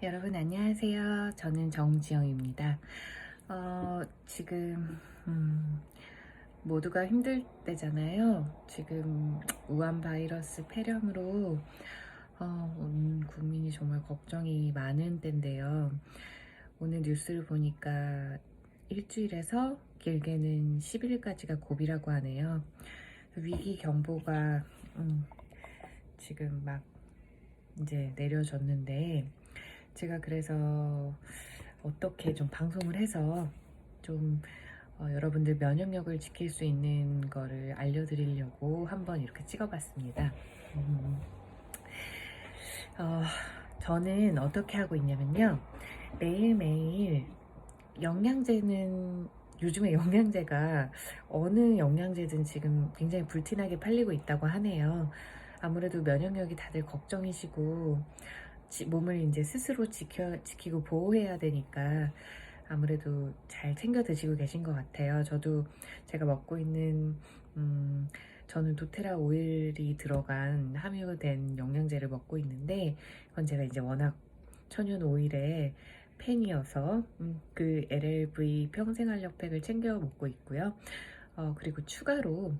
여러분 안녕하세요. 저는 정지영입니다. 지금 모두가 힘들 때잖아요. 지금 우한 바이러스 폐렴으로 온 국민이 정말 걱정이 많은 때인데요. 오늘 뉴스를 보니까 일주일에서 길게는 10일까지가 고비라고 하네요. 위기 경보가 지금 막 이제 내려졌는데 제가 그래서 어떻게 좀 방송을 해서 좀 여러분들 면역력을 지킬 수 있는 거를 알려드리려고 한번 이렇게 찍어봤습니다. 음, 어, 저는 어떻게 하고 있냐면요. 매일매일 영양제는 요즘에 영양제가 어느 영양제든 지금 굉장히 불티나게 팔리고 있다고 하네요. 아무래도 면역력이 다들 걱정이시고 몸을 이제 스스로 지키고 보호해야 되니까 아무래도 잘 챙겨 드시고 계신 것 같아요. 저도 제가 먹고 있는 저는 도테라 오일이 들어간 함유된 영양제를 먹고 있는데 그건 제가 이제 워낙 천연 오일의 팬이어서 그 LLV 평생활력 팩을 챙겨 먹고 있고요. 그리고 추가로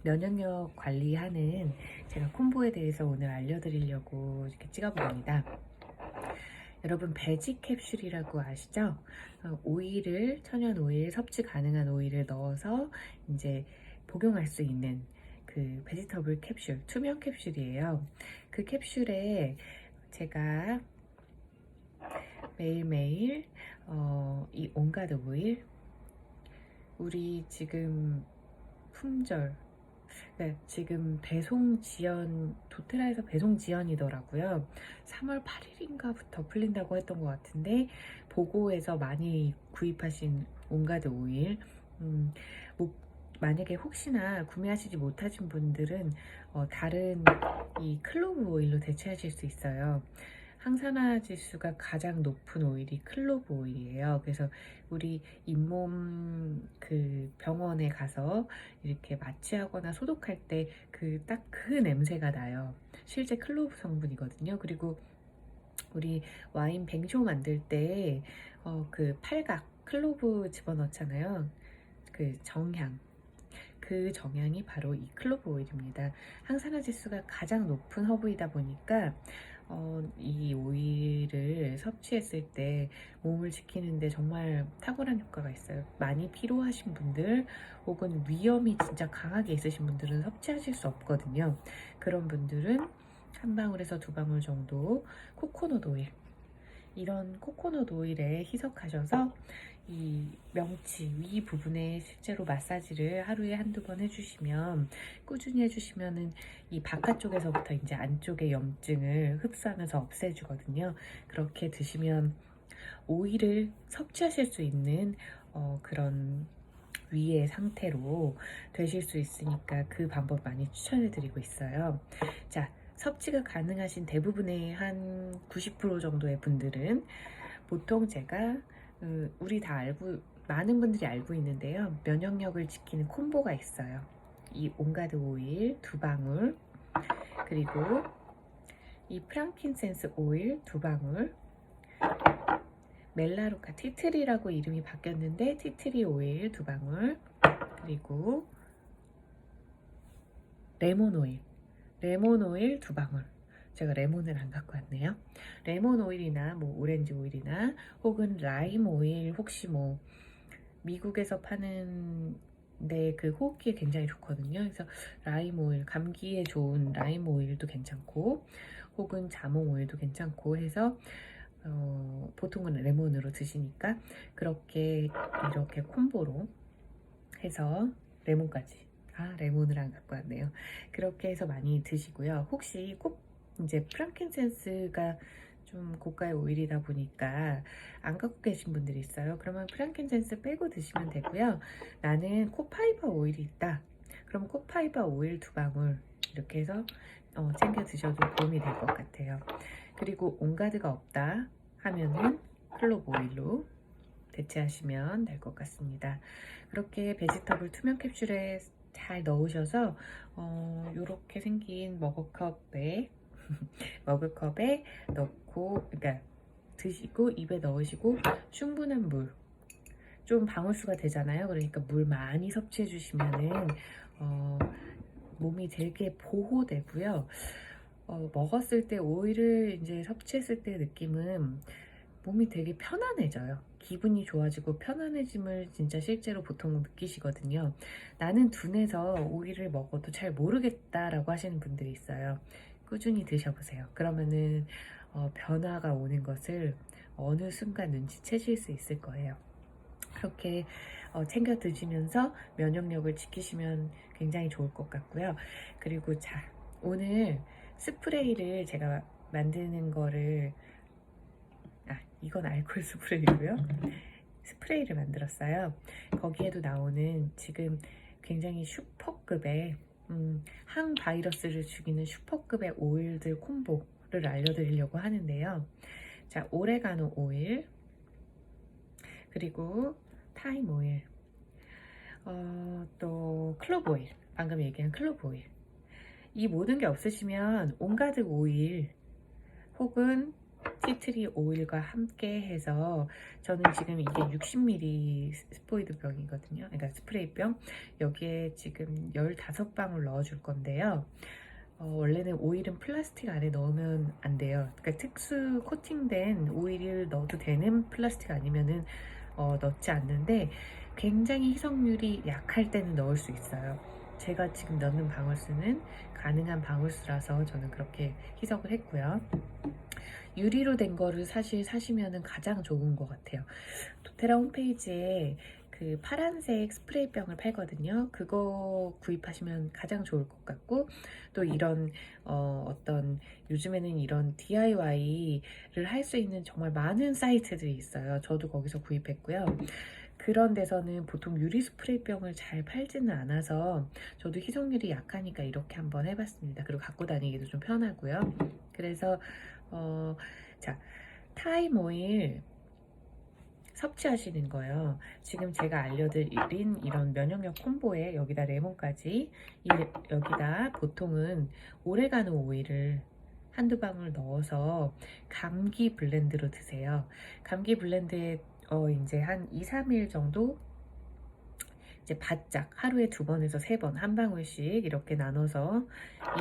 면역력 관리하는 제가 콤보에 대해서 오늘 알려드리려고 이렇게 찍어봅니다. 여러분 베지 캡슐이라고 아시죠? 오일을 천연 오일 섭취 가능한 오일을 넣어서 이제 복용할 수 있는 그 베지터블 캡슐 투명 캡슐이에요. 그 캡슐에 제가 매일매일 이 온가드 오일 우리 지금 품절 네, 지금 배송 지연, 도테라에서 배송 지연이더라고요. 3월 8일인가부터 풀린다고 했던 것 같은데, 보고에서 많이 구입하신 온가드 오일, 뭐, 만약에 혹시나 구매하시지 못하신 분들은 다른 이 클로브 오일로 대체하실 수 있어요. 항산화 지수가 가장 높은 오일이 클로브 오일이에요. 그래서 우리 잇몸 그 병원에 가서 이렇게 마취하거나 소독할 때 그 딱 그 냄새가 나요. 실제 클로브 성분이거든요. 그리고 우리 와인 백쇼 만들 때 그 팔각 클로브 집어넣잖아요. 그 정향. 그 정향이 바로 이 클로브 오일입니다. 항산화 지수가 가장 높은 허브이다 보니까 이 오일을 섭취했을 때 몸을 지키는데 정말 탁월한 효과가 있어요. 많이 피로하신 분들 혹은 위염이 진짜 강하게 있으신 분들은 섭취하실 수 없거든요. 그런 분들은 한 방울에서 두 방울 정도 코코넛 오일 이런 코코넛 오일에 희석하셔서 이 명치 위 부분에 실제로 마사지를 하루에 한두 번 해주시면 꾸준히 해주시면은 이 바깥쪽에서부터 이제 안쪽의 염증을 흡수하면서 없애주거든요. 그렇게 드시면 오일을 섭취하실 수 있는 그런 위의 상태로 되실 수 있으니까 그 방법 많이 추천해 드리고 있어요. 자, 섭취가 가능하신 대부분의 한 90% 정도의 분들은 보통 제가 우리 다 알고 많은 분들이 알고 있는데요. 면역력을 지키는 콤보가 있어요. 이 온가드 오일 두 방울 그리고 이 프랑킨센스 오일 두 방울 멜라루카 티트리라고 이름이 바뀌었는데 티트리 오일 두 방울 그리고 레몬 오일 두 방울 제가 레몬을 안 갖고 왔네요. 레몬 오일이나 뭐 오렌지 오일이나 혹은 라임 오일 혹시 뭐 미국에서 파는 그 호흡기에 굉장히 좋거든요. 그래서 라임 오일 감기에 좋은 라임 오일도 괜찮고 혹은 자몽 오일도 괜찮고 해서 보통은 레몬으로 드시니까 그렇게 이렇게 콤보로 해서 레몬까지 레몬을 안 갖고 왔네요. 그렇게 해서 많이 드시고요. 혹시 꼭 이제 프랑킨센스가 좀 고가의 오일이다 보니까 안 갖고 계신 분들이 있어요. 그러면 프랑킨센스 빼고 드시면 되고요. 나는 코파이바 오일이 있다. 그럼 코파이바 오일 두 방울 이렇게 해서 챙겨 드셔도 도움이 될 것 같아요. 그리고 온가드가 없다 하면은 클로브 오일로 대체하시면 될 것 같습니다. 그렇게 베지터블 투명 캡슐에 잘 넣으셔서 이렇게 생긴 머그컵에 넣고 그러니까 드시고 입에 넣으시고 충분한 물, 좀 방울수가 되잖아요. 그러니까 물 많이 섭취해 주시면은 몸이 되게 보호되고요. 먹었을 때 오일을 이제 섭취했을 때 느낌은 몸이 되게 편안해져요. 기분이 좋아지고 편안해짐을 진짜 실제로 보통 느끼시거든요. 나는 둔해서 오일을 먹어도 잘 모르겠다라고 하시는 분들이 있어요. 꾸준히 드셔보세요. 그러면은 변화가 오는 것을 어느 순간 눈치채실 수 있을 거예요. 그렇게 챙겨 드시면서 면역력을 지키시면 굉장히 좋을 것 같고요. 그리고 자, 오늘 스프레이를 제가 만드는 거를, 이건 알코올 스프레이고요. 스프레이를 만들었어요. 거기에도 나오는 지금 굉장히 슈퍼급의 항바이러스를 죽이는 슈퍼급의 오일들 콤보를 알려드리려고 하는데요. 자, 오레가노 오일, 그리고 타임 오일, 또 클로브 오일, 방금 얘기한 클로브 오일. 이 모든 게 없으시면 온가드 오일 혹은 티트리 오일과 함께 해서, 저는 지금 이게 60ml 스포이드 병이거든요. 그러니까 스프레이 병. 여기에 지금 15방울 넣어줄 건데요. 원래는 오일은 플라스틱 안에 넣으면 안 돼요. 그러니까 특수 코팅된 오일을 넣어도 되는 플라스틱 아니면은 넣지 않는데, 굉장히 희석률이 약할 때는 넣을 수 있어요. 제가 지금 넣는 방울수는 가능한 방울수라서 저는 그렇게 희석을 했고요. 유리로 된 거를 사실 사시면은 가장 좋은 것 같아요. 도테라 홈페이지에 그 파란색 스프레이병을 팔거든요. 그거 구입하시면 가장 좋을 것 같고, 또 이런 어떤 요즘에는 이런 DIY를 할 수 있는 정말 많은 사이트들이 있어요. 저도 거기서 구입했고요. 그런 데서는 보통 유리 스프레이병을 잘 팔지는 않아서 저도 희석률이 약하니까 이렇게 한번 해봤습니다. 그리고 갖고 다니기도 좀 편하고요. 그래서 자, 타임 오일 섭취하시는 거예요. 지금 제가 알려드린 이런 면역력 콤보에 여기다 레몬까지, 여기다 보통은 오레가노 오일을 한두 방울 넣어서 감기 블렌드로 드세요. 감기 블렌드에 이제 한 2, 3일 정도 이제 바짝 하루에 2번에서 3번 한 방울씩 이렇게 나눠서,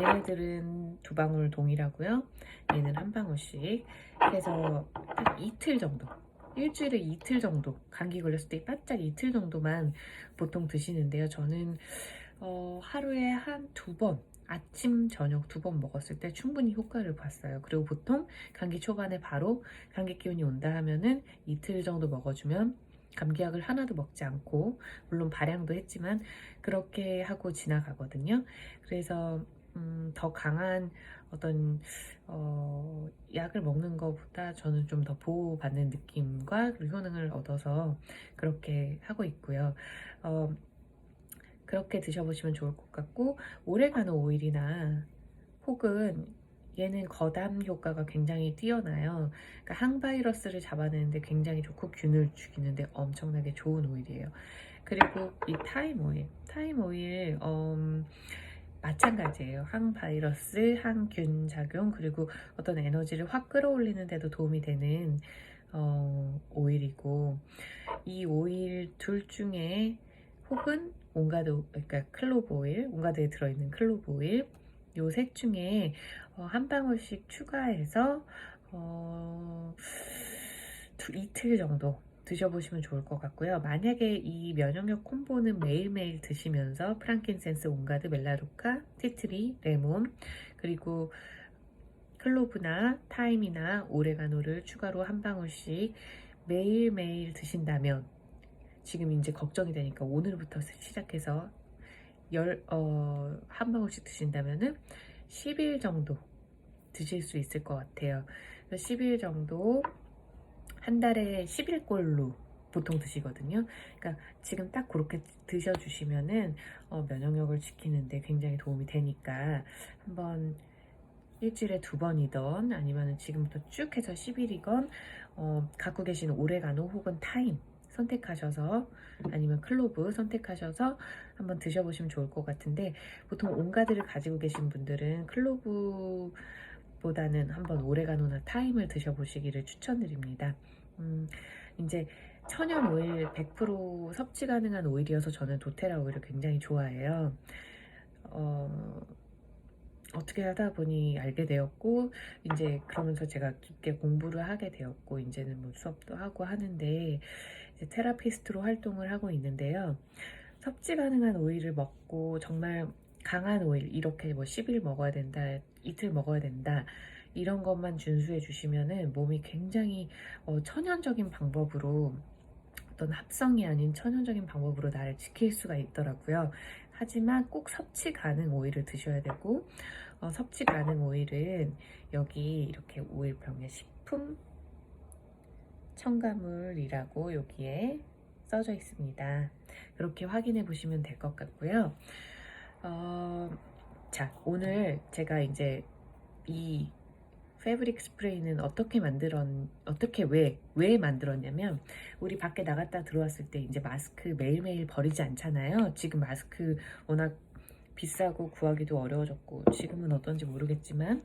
얘네들은 2방울 동일하고요. 얘는 한 방울씩 해서 한 이틀 정도, 일주일에 이틀 정도, 감기 걸렸을 때 바짝 이틀 정도만 보통 드시는데요. 저는 하루에 한 2번, 아침 저녁 2번 먹었을 때 충분히 효과를 봤어요. 그리고 보통 감기 초반에 바로 감기 기운이 온다 하면은 이틀 정도 먹어주면 감기약을 하나도 먹지 않고, 물론 발양도 했지만 그렇게 하고 지나가거든요. 그래서 더 강한 어떤 약을 먹는 것보다 저는 좀 더 보호받는 느낌과 그리고 효능을 얻어서 그렇게 하고 있고요. 그렇게 드셔보시면 좋을 것 같고, 오레가노 오일이나 혹은 얘는 거담 효과가 굉장히 뛰어나요. 그러니까 항바이러스를 잡아내는데 굉장히 좋고 균을 죽이는데 엄청나게 좋은 오일이에요. 그리고 이 타임 오일 마찬가지예요. 항바이러스, 항균 작용, 그리고 어떤 에너지를 확 끌어올리는 데도 도움이 되는 오일이고, 이 오일 둘 중에 혹은 온가드, 그러니까 클로브 오일, 온가드에 들어있는 클로브 오일, 요 셋 중에 한 방울씩 추가해서 이틀 정도 드셔보시면 좋을 것 같고요. 만약에 이 면역력 콤보는 매일매일 드시면서 프랑킨센스, 온가드, 멜라루카, 티트리, 레몬, 그리고 클로브나 타임이나 오레가노를 추가로 한 방울씩 매일매일 드신다면, 지금 이제 걱정이 되니까 오늘부터 시작해서 한 방울씩 드신다면은 10일 정도 드실 수 있을 것 같아요. 10일 정도, 한 달에 10일꼴로 보통 드시거든요. 그러니까 지금 딱 그렇게 드셔주시면은 면역력을 지키는데 굉장히 도움이 되니까, 한번 일주일에 2번이던 아니면 지금부터 쭉 해서 10일이건 갖고 계신 오레가노 혹은 타임 선택하셔서, 아니면 클로브 선택하셔서 한번 드셔보시면 좋을 것 같은데, 보통 온가드를 가지고 계신 분들은 클로브보다는 보다는 한번 오레가노나 타임을 드셔보시기를 추천드립니다. 이제 천연 오일 100% 섭취 가능한 오일이어서 저는 도테라 오일을 굉장히 좋아해요. 어떻게 하다 보니 알게 되었고, 이제 그러면서 제가 깊게 공부를 하게 되었고, 이제는 뭐 수업도 하고 하는데, 이제 테라피스트로 활동을 하고 있는데요. 섭취 가능한 오일을 먹고 정말 강한 오일, 이렇게 뭐 10일 먹어야 된다, 이틀 먹어야 된다, 이런 것만 준수해 주시면은 몸이 굉장히 천연적인 방법으로, 어떤 합성이 아닌 천연적인 방법으로 나를 지킬 수가 있더라고요. 하지만 꼭 섭취 가능 오일을 드셔야 되고, 섭취 가능 오일은 여기 이렇게 오일병에 식품 첨가물이라고 여기에 써져 있습니다. 그렇게 확인해 보시면 될 것 같고요. 자, 오늘 제가 이제 이 패브릭 스프레이는 왜 만들었냐면, 우리 밖에 나갔다 들어왔을 때 이제 마스크 매일매일 버리지 않잖아요. 지금 마스크 워낙 비싸고 구하기도 어려워졌고, 지금은 어떤지 모르겠지만,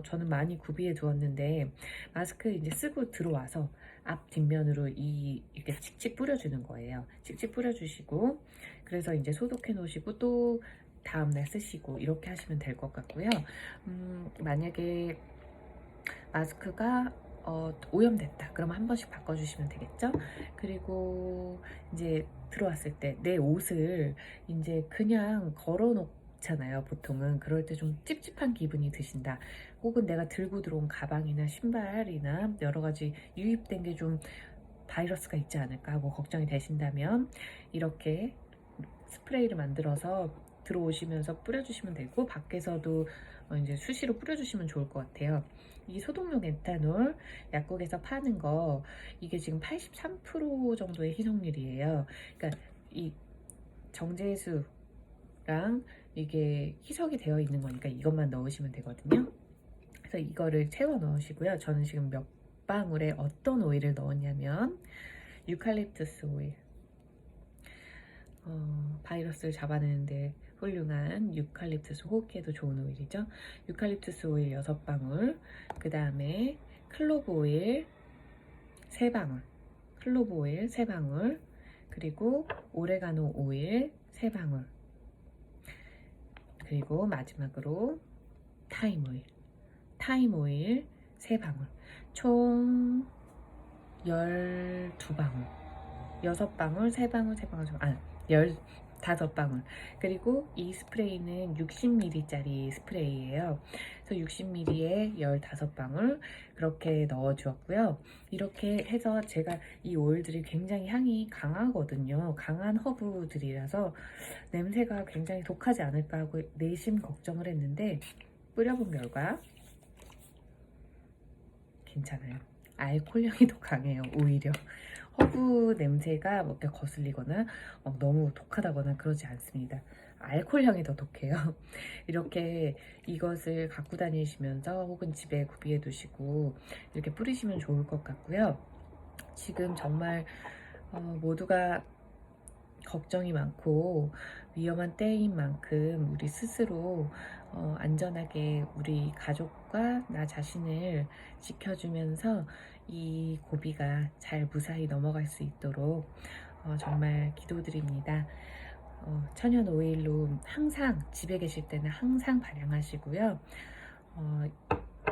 저는 많이 구비해 두었는데, 마스크 이제 쓰고 들어와서 앞 뒷면으로 이렇게 칙칙 뿌려주는 거예요. 칙칙 뿌려주시고, 그래서 이제 소독해 놓으시고 또 다음날 쓰시고 이렇게 하시면 될 것 같고요. 만약에 마스크가 오염됐다 그러면 한 번씩 바꿔주시면 되겠죠. 그리고 이제 들어왔을 때 내 옷을 이제 그냥 걸어 놓잖아요. 보통은 그럴 때 좀 찝찝한 기분이 드신다, 혹은 내가 들고 들어온 가방이나 신발이나 여러 가지 유입된 게 좀 바이러스가 있지 않을까 하고 걱정이 되신다면, 이렇게 스프레이를 만들어서 들어오시면서 뿌려주시면 되고, 밖에서도 이제 수시로 뿌려주시면 좋을 것 같아요. 이 소독용 에탄올 약국에서 파는 거, 이게 지금 83% 정도의 희석률이에요. 그러니까 이 정제수랑 이게 희석이 되어 있는 거니까 이것만 넣으시면 되거든요. 그래서 이거를 채워 넣으시고요. 저는 지금 몇 방울에 어떤 오일을 넣었냐면, 유칼립투스 오일, 바이러스를 잡아내는데 훌륭한 유칼립투스, 호흡기에도 좋은 오일이죠. 유칼립투스 오일 6방울, 그 다음에 클로브 오일 3방울, 클로브 오일 3방울, 그리고 오레가노 오일 3방울, 그리고 마지막으로 타임 오일 3방울, 총 12방울, 6방울, 3방울, 3방울, 15방울. 그리고 이 스프레이는 60ml짜리 스프레이예요. 그래서 60ml에 15방울 그렇게 넣어 주었고요. 이렇게 해서 제가 이 오일들이 굉장히 향이 강하거든요. 강한 허브들이라서 냄새가 굉장히 독하지 않을까 하고 내심 걱정을 했는데, 뿌려본 결과 괜찮아요. 알코올 향이 더 강해요. 오히려 허브 냄새가 뭔가 거슬리거나 너무 독하다거나 그러지 않습니다. 알코올 향이 더 독해요. 이렇게 이것을 갖고 다니시면서 혹은 집에 구비해 두시고 이렇게 뿌리시면 좋을 것 같고요. 지금 정말 모두가 걱정이 많고 위험한 때인 만큼 우리 스스로 안전하게 우리 가족과 나 자신을 지켜주면서 이 고비가 잘 무사히 넘어갈 수 있도록 정말 기도드립니다. 천연 오일로 항상 집에 계실 때는 항상 발향하시고요.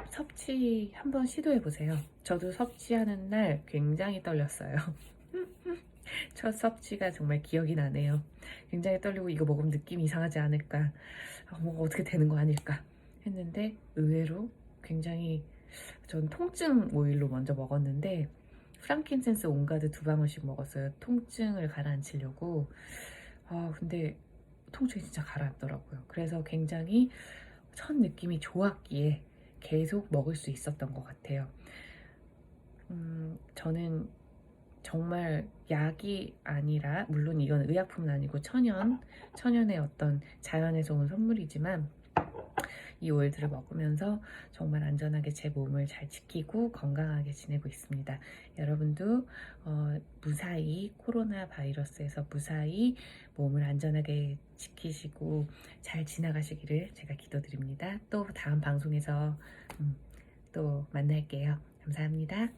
섭취 한번 시도해 보세요. 저도 섭취하는 날 굉장히 떨렸어요. 첫 섭취가 정말 기억이 나네요. 굉장히 떨리고, 이거 먹으면 느낌이 이상하지 않을까, 뭔가 어떻게 되는 거 아닐까 했는데, 의외로 굉장히, 전 통증 오일로 먼저 먹었는데 프랑킨센스 온가드 2방울씩 먹었어요. 통증을 가라앉히려고. 근데 통증이 진짜 가라앉더라고요. 그래서 굉장히 첫 느낌이 좋았기에 계속 먹을 수 있었던 것 같아요. 저는 정말 약이 아니라, 물론 이건 의약품은 아니고 천연의 어떤 자연에서 온 선물이지만, 이 오일들을 먹으면서 정말 안전하게 제 몸을 잘 지키고 건강하게 지내고 있습니다. 여러분도 무사히 코로나 바이러스에서 무사히 몸을 안전하게 지키시고 잘 지나가시기를 제가 기도드립니다. 또 다음 방송에서 또 만날게요. 감사합니다.